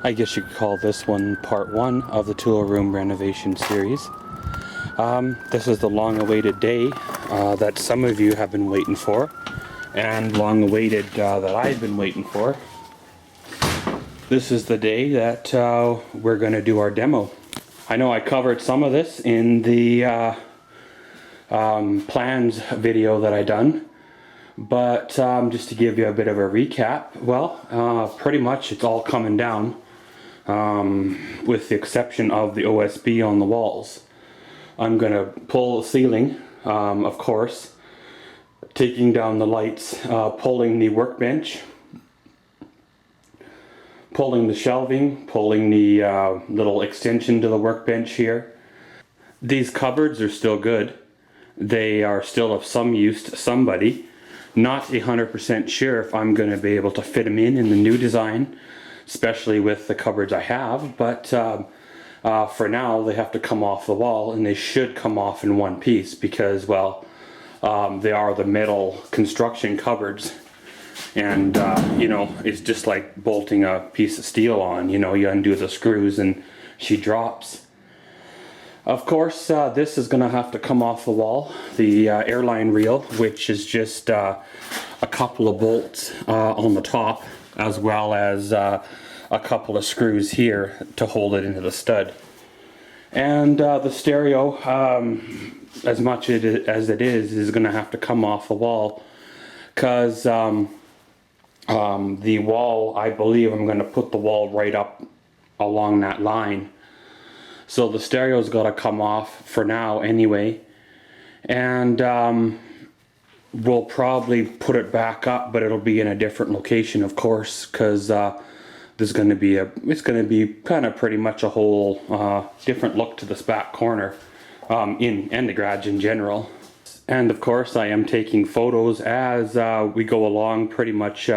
I guess you could call this one part one of the tool room renovation series. This is the long-awaited day that some of you have been waiting for, and long-awaited that I've been waiting for. This is the day that we're going to do our demo. I know I covered some of this in the plans video that I done, but just to give you a bit of a recap, well, pretty much it's all coming down, with the exception of the OSB on the walls. I'm going to pull the ceiling, of course, taking down the lights, pulling the workbench, pulling the shelving, pulling the little extension to the workbench here. These cupboards are still good. They are still of some use to somebody. Not 100% sure if I'm going to be able to fit them in the new design, especially with the cupboards I have, but for now they have to come off the wall, and they should come off in one piece because, well, they are the metal construction cupboards, and you know, it's just like bolting a piece of steel on. You know, you undo the screws and she drops. Of course, this is going to have to come off the wall, the airline reel, which is just a couple of bolts on the top, as well as a couple of screws here to hold it into the stud. And the stereo, as much as it is going to have to come off the wall, because the wall, I believe I'm going to put the wall right up along that line. So the stereo's got to come off for now anyway, and we'll probably put it back up, but it'll be in a different location, of course, because there's going to be it's going to be kind of pretty much a whole different look to this back corner, and the garage in general. And of course, I am taking photos as we go along, pretty much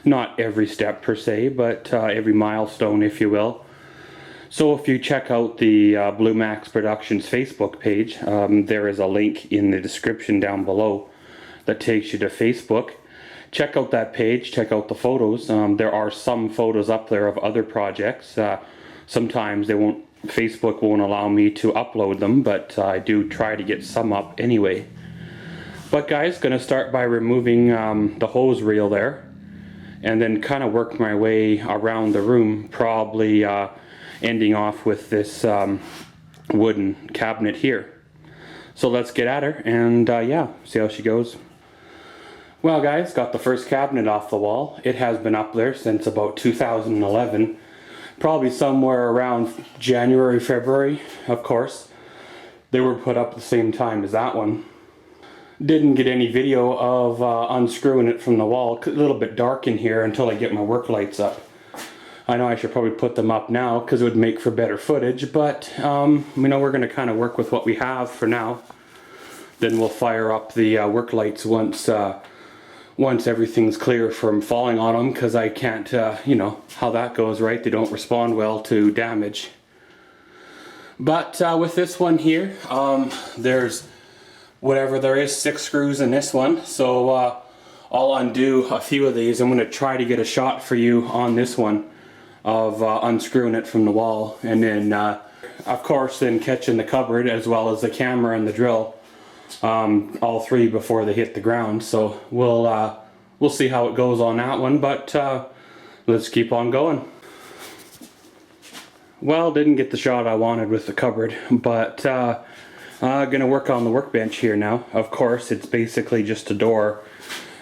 not every step per se, but every milestone, if you will. So if you check out the Blue Max Productions Facebook page, there is a link in the description down below that takes you to Facebook. Check out that page, check out the photos. There are some photos up there of other projects. Sometimes Facebook won't allow me to upload them, but I do try to get some up anyway. But guys, gonna start by removing the hose reel there, and then kind of work my way around the room, probably ending off with this wooden cabinet here. So let's get at her and yeah, see how she goes. Well guys, got the first cabinet off the wall. It has been up there since about 2011, probably somewhere around January, February, of course. They were put up at the same time as that one. Didn't get any video of unscrewing it from the wall. A little bit dark in here until I get my work lights up. I know I should probably put them up now because it would make for better footage, but you know, we're going to kind of work with what we have for now. Then we'll fire up the work lights once everything's clear from falling on them, because I can't, you know how that goes, right? They don't respond well to damage. But with this one here, there's whatever there is, 6 screws in this one, so I'll undo a few of these. I'm going to try to get a shot for you on this one of unscrewing it from the wall, and then of course then catching the cupboard as well as the camera and the drill, all three before they hit the ground. So we'll see how it goes on that one, but let's keep on going. Well, didn't get the shot I wanted with the cupboard, but gonna work on the workbench here now. Of course, it's basically just a door.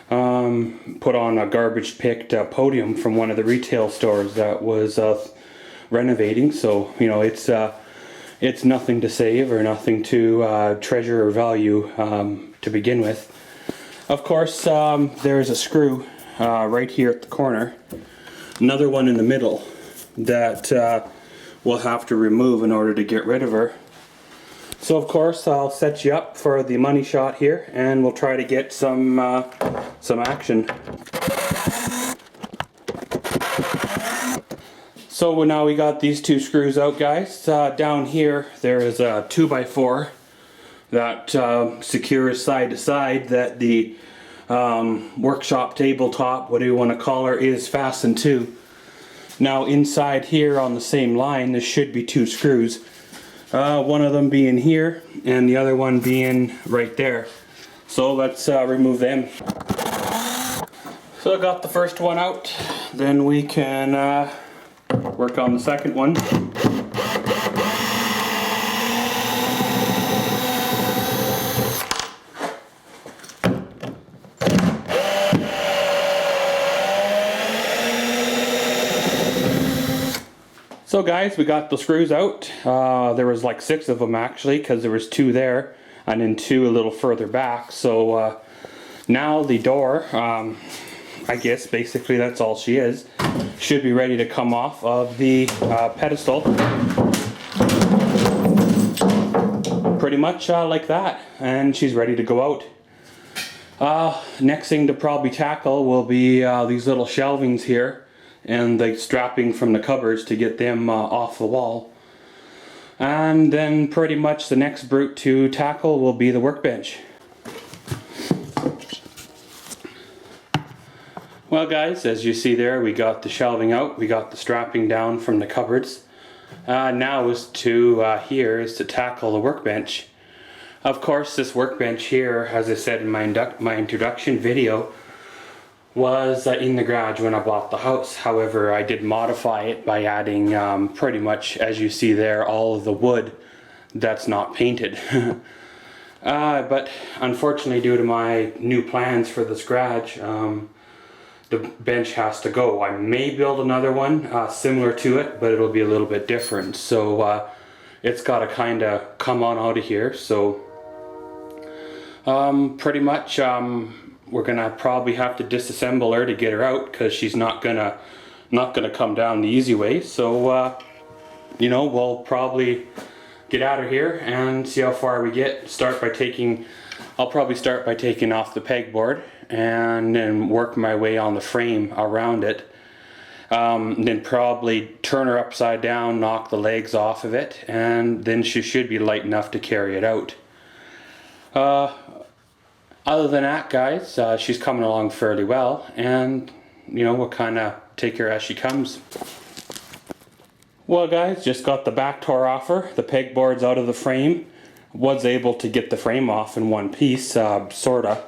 Put on a garbage picked podium from one of the retail stores that was renovating, so you know, it's nothing to save or nothing to treasure or value to begin with. Of course, there's a screw right here at the corner, another one in the middle that we'll have to remove in order to get rid of her. So of course, I'll set you up for the money shot here, and we'll try to get some action. So now we got these 2 screws out, guys. Down here there is a 2x4 that secures side to side, that the workshop tabletop, whatever you want to call her, is fastened to. Now inside here on the same line, there should be 2 screws. One of them being here and the other one being right there. So let's remove them. So I got the first one out, then we can work on the second one. So guys, we got the screws out. There was like 6 of them actually, because there was 2 there and then 2 a little further back. So now the door, I guess basically that's all she is, should be ready to come off of the pedestal. Pretty much like that, and she's ready to go out. Next thing to probably tackle will be these little shelvings here and the strapping from the cupboards to get them off the wall. And then pretty much the next brute to tackle will be the workbench. Well guys, as you see there, we got the shelving out, we got the strapping down from the cupboards. Now is to tackle the workbench. Of course, this workbench here, as I said in my introduction video, was in the garage when I bought the house. However, I did modify it by adding pretty much, as you see there, all of the wood that's not painted. But unfortunately, due to my new plans for this garage, the bench has to go. I may build another one similar to it, but it'll be a little bit different. So it's got to kind of come on out of here. So pretty much we're gonna probably have to disassemble her to get her out, because she's not gonna come down the easy way. So you know, we'll probably get out of here and see how far we get. I'll probably start by taking off the pegboard and then work my way on the frame around it. Then probably turn her upside down, knock the legs off of it, and then she should be light enough to carry it out. Other than that, guys, she's coming along fairly well, and you know, we'll kind of take her as she comes. Well guys, just got the back tore off her, the pegboard's out of the frame. Was able to get the frame off in one piece, sorta,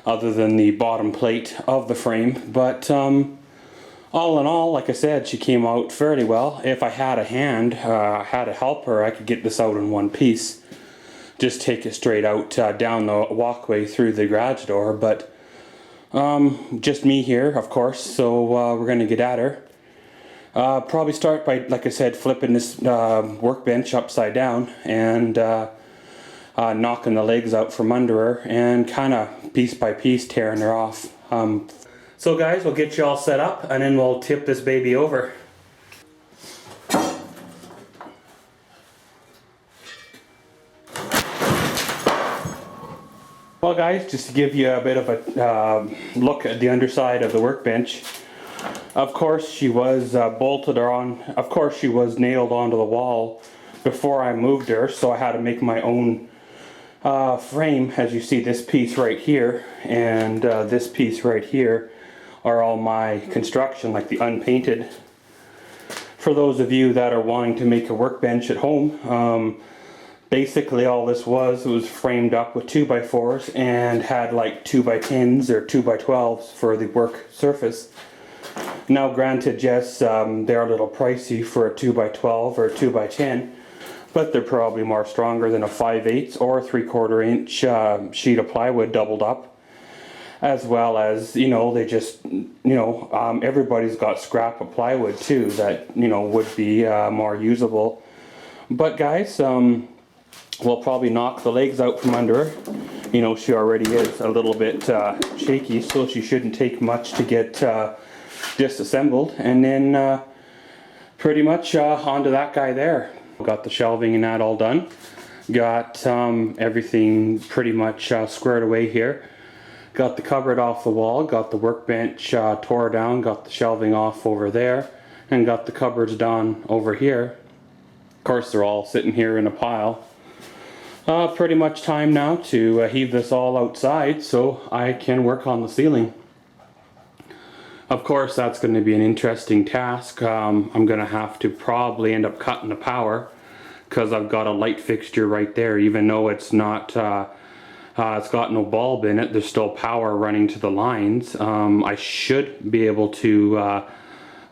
other than the bottom plate of the frame. But all in all, like I said, she came out fairly well. If I had a hand, had to help her, I could get this out in one piece. Just take it straight out down the walkway through the garage door. But just me here, of course, so we're going to get at her. Probably start by, like I said, flipping this workbench upside down and knocking the legs out from under her and kind of piece by piece tearing her off. So guys, we'll get you all set up and then we'll tip this baby over. Well guys, just to give you a bit of a look at the underside of the workbench. Of course she was bolted on, of course she was nailed onto the wall before I moved her, so I had to make my own frame. As you see, this piece right here and this piece right here are all my construction, like the unpainted. For those of you that are wanting to make a workbench at home, basically all this was framed up with 2x4s and had like 2x10s or 2x12s for the work surface. Now granted, yes, they're a little pricey for a 2x12 or a 2x10, but they're probably more stronger than a 5/8 or 3/4 inch sheet of plywood doubled up. As well as, you know, they just, you know, everybody's got scrap of plywood too that, you know, would be more usable. But guys, we'll probably knock the legs out from under her. You know, she already is a little bit shaky, so she shouldn't take much to get disassembled. And then pretty much onto that guy there. Got the shelving and that all done. Got everything pretty much squared away here. Got the cupboard off the wall, got the workbench tore down, got the shelving off over there, and got the cupboards done over here. Of course, they're all sitting here in a pile. Pretty much time now to heave this all outside so I can work on the ceiling. Of course, that's going to be an interesting task. I'm going to have to probably end up cutting the power because I've got a light fixture right there. Even though it's not, it's got no bulb in it, there's still power running to the lines. I should be able to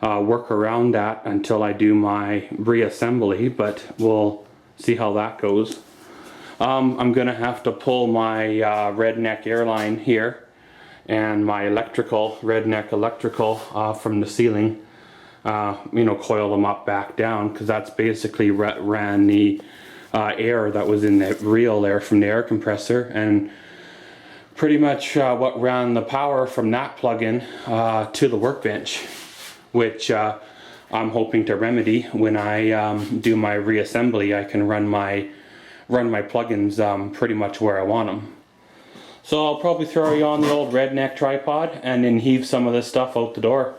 work around that until I do my reassembly, but we'll see how that goes. I'm going to have to pull my redneck airline here and my redneck electrical from the ceiling, coil them up back down, because that's basically ran the air that was in the reel there from the air compressor, and pretty much what ran the power from that plug-in to the workbench, which I'm hoping to remedy when I do my reassembly. I can run my plugins pretty much where I want them. So I'll probably throw you on the old redneck tripod and then heave some of this stuff out the door.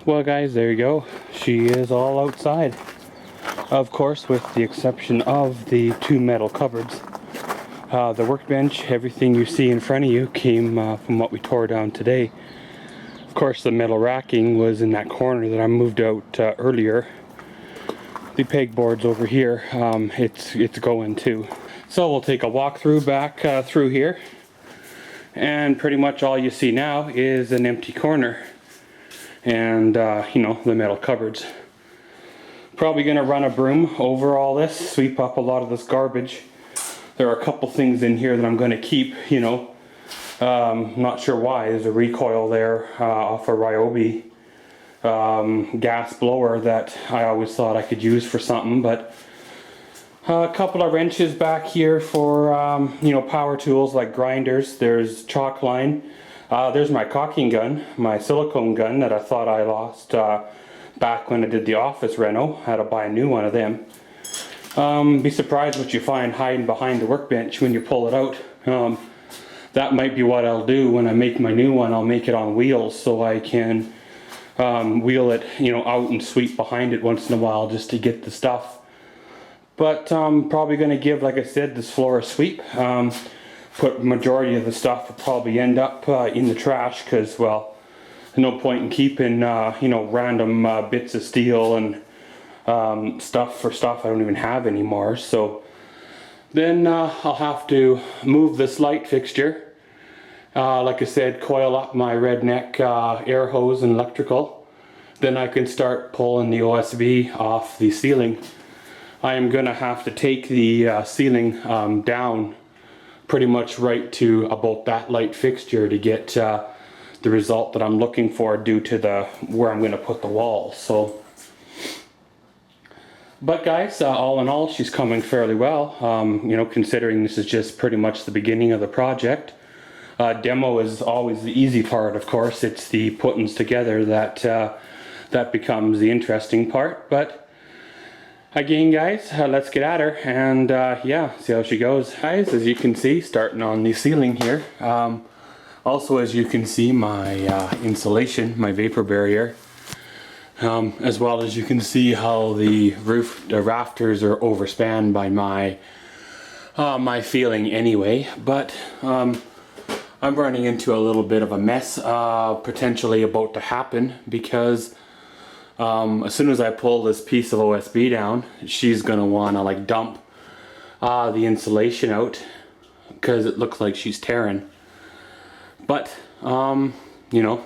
Well guys, there you go. She is all outside. Of course, with the exception of the two metal cupboards. The workbench, everything you see in front of you came from what we tore down today. Of course, the metal racking was in that corner that I moved out earlier. The pegboards over here, it's going too. So we'll take a walk through back through here. And pretty much all you see now is an empty corner. And the metal cupboards. Probably gonna run a broom over all this, sweep up a lot of this garbage. There are a couple things in here that I'm gonna keep, not sure why. There's a recoil there off a Ryobi gas blower that I always thought I could use for something, but a couple of wrenches back here for power tools like grinders. There's chalk line. There's my caulking gun, my silicone gun that I thought I lost back when I did the office reno. Had to buy a new one of them. Be surprised what you find hiding behind the workbench when you pull it out. That might be what I'll do when I make my new one. I'll make it on wheels so I can wheel it out and sweep behind it once in a while just to get the stuff. But I'm probably going to give, like I said, this floor a sweep. Put majority of the stuff will probably end up in the trash because, well, there's no point in keeping random bits of steel and stuff I don't even have anymore. So then I'll have to move this light fixture. Like I said, coil up my redneck air hose and electrical. Then I can start pulling the OSB off the ceiling. I am gonna have to take the ceiling down pretty much right to about that light fixture to get the result that I'm looking for due to where I'm going to put the wall. So, but guys, all in all, she's coming fairly well. Considering this is just pretty much the beginning of the project. Demo is always the easy part, of course. It's the puttings together that becomes the interesting part. But again, guys, let's get at her and see how she goes. Guys, as you can see, starting on the ceiling here. Also, as you can see, my insulation, my vapor barrier, as well as you can see how the rafters are overspanned by my my feeling anyway, but I'm running into a little bit of a mess potentially about to happen, because as soon as I pull this piece of OSB down, she's gonna wanna like dump the insulation out, because it looks like she's tearing. But you know,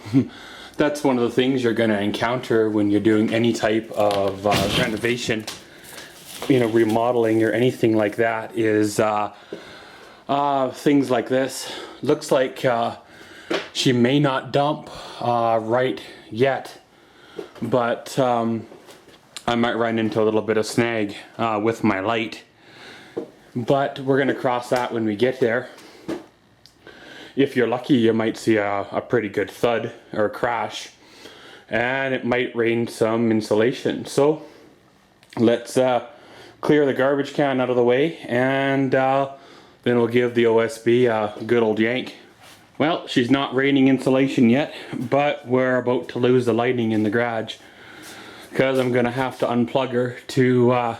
that's one of the things you're gonna encounter when you're doing any type of renovation, you know, remodeling or anything like that, is things like this. Looks like she may not dump right yet, but I might run into a little bit of snag with my light. But we're gonna cross that when we get there. If you're lucky, you might see a pretty good thud or crash, and it might rain some insulation. So let's clear the garbage can out of the way, and then we'll give the OSB a good old yank. Well, she's not raining insulation yet, but we're about to lose the lighting in the garage, because I'm gonna have to unplug her to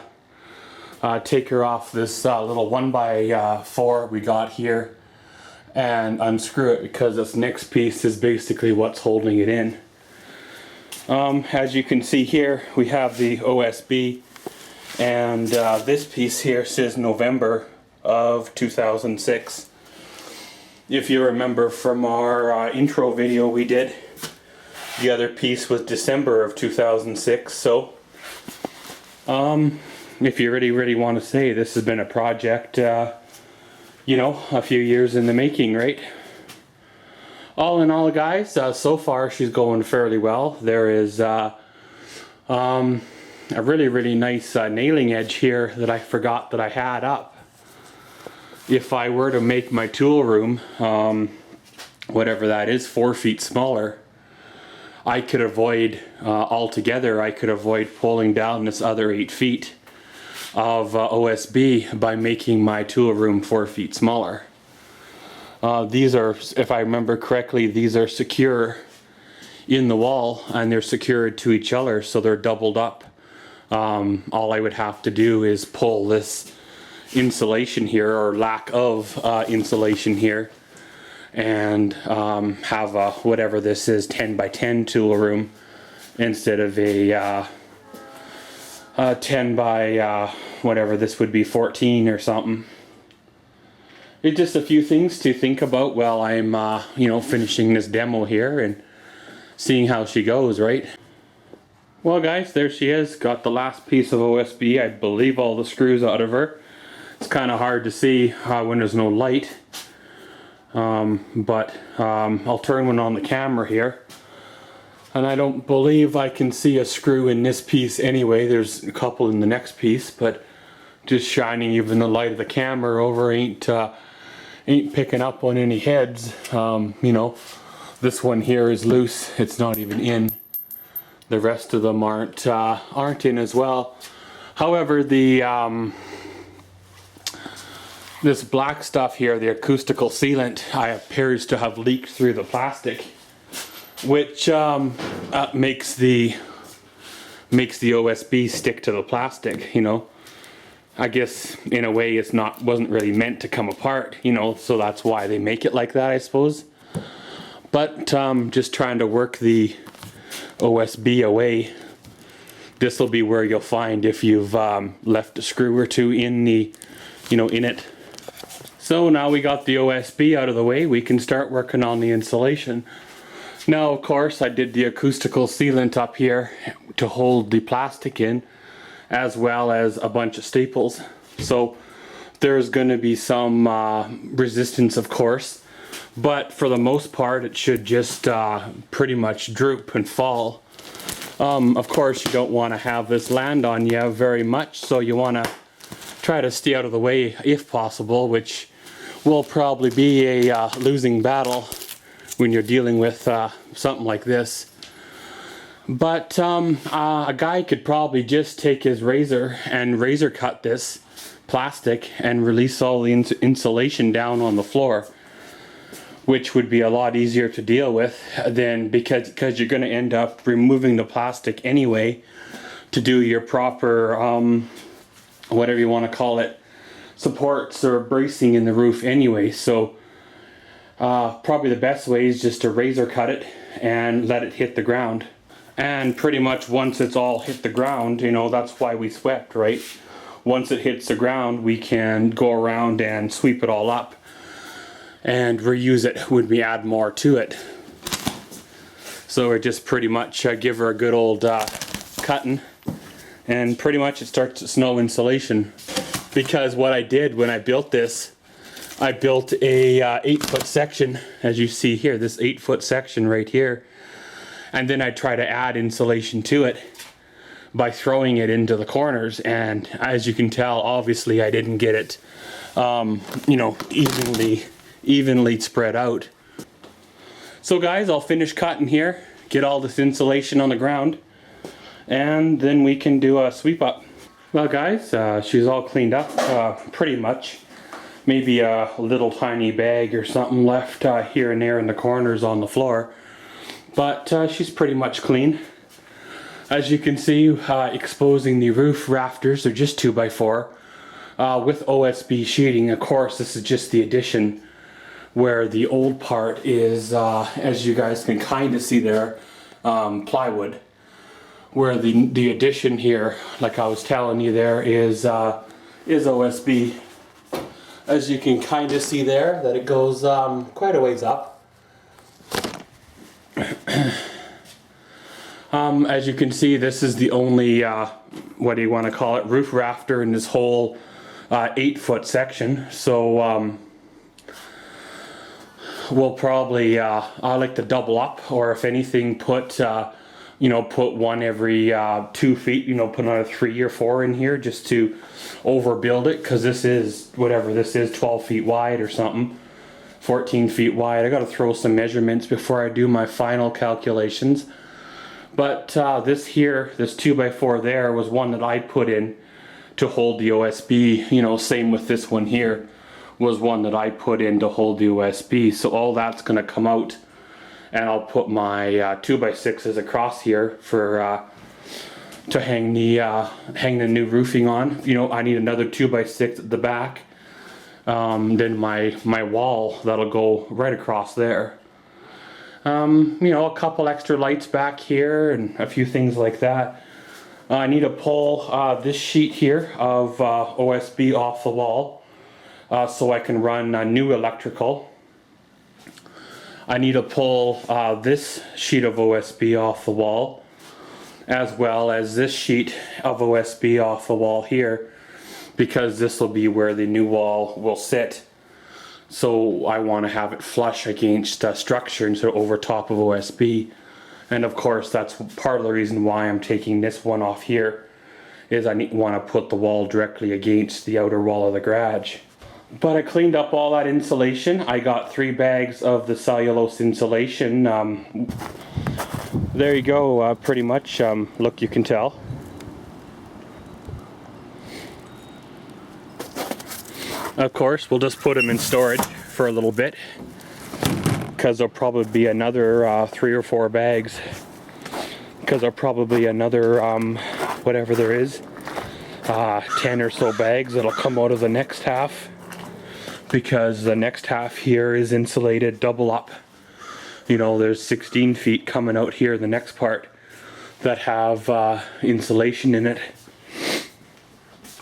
take her off this little 1x4 we got here and unscrew it, because this next piece is basically what's holding it in. As you can see here, we have the OSB, and this piece here says November of 2006. If you remember from our intro video we did, the other piece was December of 2006. So if you really want to say, this has been a project, you know, a few years in the making, right? All in all, guys, so far she's going fairly well. There is a really nice nailing edge here that I forgot that I had up. If I were to make my tool room, whatever that is, 4 feet smaller, I could avoid altogether, I could avoid pulling down this other 8 feet of OSB by making my tool room 4 feet smaller. These are, if I remember correctly, these are secure in the wall, and they're secured to each other, so they're doubled up. All I would have to do is pull this insulation here, or lack of insulation here, and have a, whatever this is, 10 by 10 tool room instead of a 10 by whatever this would be, 14 or something. It's just a few things to think about while I'm you know, finishing this demo here and seeing how she goes, right? Well guys, there she is. Got the last piece of OSB, I believe all the screws out of her. It's kind of hard to see when there's no light, but I'll turn one on the camera here, and I don't believe I can see a screw in this piece anyway. There's a couple in the next piece, but just shining even the light of the camera over ain't picking up on any heads. You know, this one here is loose, it's not even in. The rest of them aren't in as well. However, the this black stuff here, the acoustical sealant, appears to have leaked through the plastic, which makes the OSB stick to the plastic. You know, I guess in a way it's wasn't really meant to come apart. You know, so that's why they make it like that, I suppose. But just trying to work the OSB away. This will be where you'll find if you've left a screw or two in the, you know, in it. So now we got the OSB out of the way, we can start working on the insulation. Now, of course, I did the acoustical sealant up here to hold the plastic in, as well as a bunch of staples. So there's going to be some resistance, of course, but for the most part it should just pretty much droop and fall. Of course, you don't want to have this land on you very much, so you want to try to stay out of the way if possible, which will probably be a losing battle when you're dealing with something like this. But a guy could probably just take his razor and razor cut this plastic and release all the insulation down on the floor, which would be a lot easier to deal with than, because you're going to end up removing the plastic anyway to do your proper whatever you want to call it, supports or bracing in the roof anyway. So probably the best way is just to razor cut it and let it hit the ground. And pretty much once it's all hit the ground, you know, that's why we swept, right? Once it hits the ground, we can go around and sweep it all up and reuse it when we add more to it. So we just pretty much give her a good old cutting, and pretty much it starts snow insulation. Because what I did when I built this, I built a 8-foot section, as you see here, this 8-foot section right here. And then I try to add insulation to it by throwing it into the corners. And as you can tell, obviously I didn't get it, you know, evenly spread out. So guys, I'll finish cutting here, get all this insulation on the ground, and then we can do a sweep up. Well guys, she's all cleaned up, pretty much. Maybe a little tiny bag or something left here and there in the corners on the floor. But she's pretty much clean. As you can see, exposing the roof rafters, they're just 2x4 with OSB sheeting. Of course, this is just the addition, where the old part is, as you guys can kind of see there, plywood. Where the addition here, like I was telling you there, is OSB. As you can kind of see there, that it goes quite a ways up. As you can see, this is the only, what do you want to call it, roof rafter in this whole 8-foot section. So we'll probably, I like to double up, or if anything, put you know, put one every 2 feet, you know, put another 3 or 4 in here just to overbuild it, because this is, whatever this is, 12 feet wide or something, 14 feet wide. I got to throw some measurements before I do my final calculations. But this here, this 2x4 there, was one that I put in to hold the OSB. You know, same with this one here, was one that I put in to hold the OSB. So all that's going to come out, and I'll put my 2x6s across here for to hang the new roofing on. You know, I need another 2x6 at the back. Then my wall that'll go right across there. You know, a couple extra lights back here and a few things like that. I need to pull this sheet here of OSB off the wall so I can run new electrical. I need to pull this sheet of OSB off the wall, as well as this sheet of OSB off the wall here, because this will be where the new wall will sit. So I want to have it flush against structure instead of over top of OSB. And of course, that's part of the reason why I'm taking this one off here, is I want to put the wall directly against the outer wall of the garage. But I cleaned up all that insulation. I got 3 bags of the cellulose insulation. There you go, pretty much. Look, you can tell. Of course, we'll just put them in storage for a little bit, because there'll probably be another 3 or 4 bags, because there'll probably another whatever there is, 10 or so bags that'll come out of the next half, because the next half here is insulated double up. You know, there's 16 feet coming out here, the next part, that have insulation in it.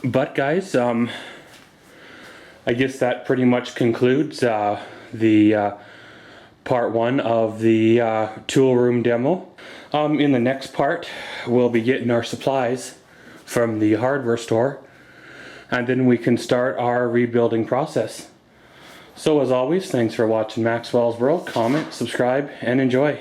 But guys, I guess that pretty much concludes the part 1 of the tool room demo. In the next part, we'll be getting our supplies from the hardware store, and then we can start our rebuilding process. So as always, thanks for watching Maxwell's World. Comment, subscribe, and enjoy.